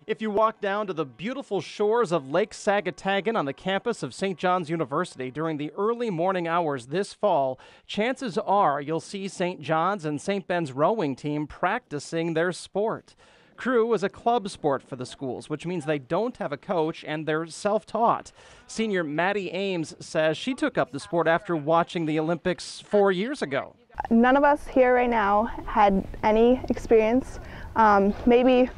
If you walk down to the beautiful shores of Lake Sagatagan on the campus of St. John's University during the early morning hours this fall, chances are you'll see St. John's and St. Ben's rowing team practicing their sport. Crew is a club sport for the schools, which means they don't have a coach and they're self-taught. Senior Maddie Ames says she took up the sport after watching the Olympics 4 years ago. None of us here right now had any experience. Maybe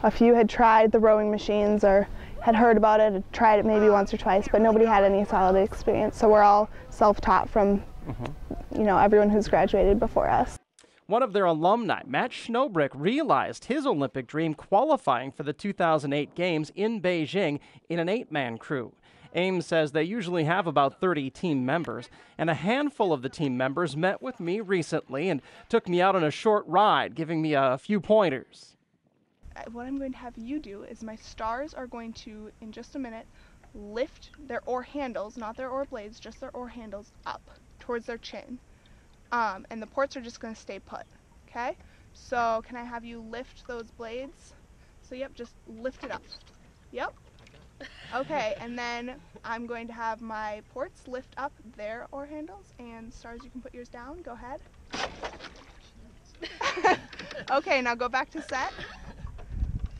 a few had tried the rowing machines or had heard about it, had tried it maybe once or twice, but nobody had any solid experience. So we're all self-taught from, everyone who's graduated before us. One of their alumni, Matt Schnobrick, realized his Olympic dream qualifying for the 2008 Games in Beijing in an 8-man crew. Ames says they usually have about 30 team members, and a handful of the team members met with me recently and took me out on a short ride, giving me a few pointers. What I'm going to have you do is my stars are going to, in just a minute, lift their oar handles, not their oar blades, just their oar handles up towards their chin. And the ports are just going to stay put, okay? So can I have you lift those blades? So yep, just lift it up. Yep. Okay, and then I'm going to have my ports lift up their oar handles, and stars, you can put yours down. Go ahead. Okay, now go back to set.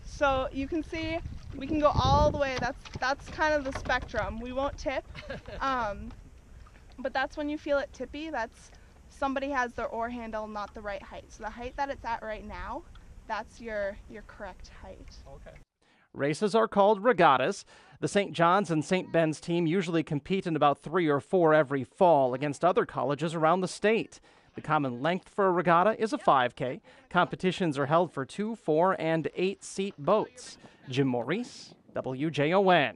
So you can see we can go all the way. That's kind of the spectrum. We won't tip, but that's when you feel it tippy. That's somebody has their oar handle not the right height. So the height that it's at right now, that's your correct height. Okay. Races are called regattas. The St. John's and St. Ben's team usually compete in about 3 or 4 every fall against other colleges around the state. The common length for a regatta is a 5K. Competitions are held for 2, 4, and 8-seat boats. Jim Maurice, WJON.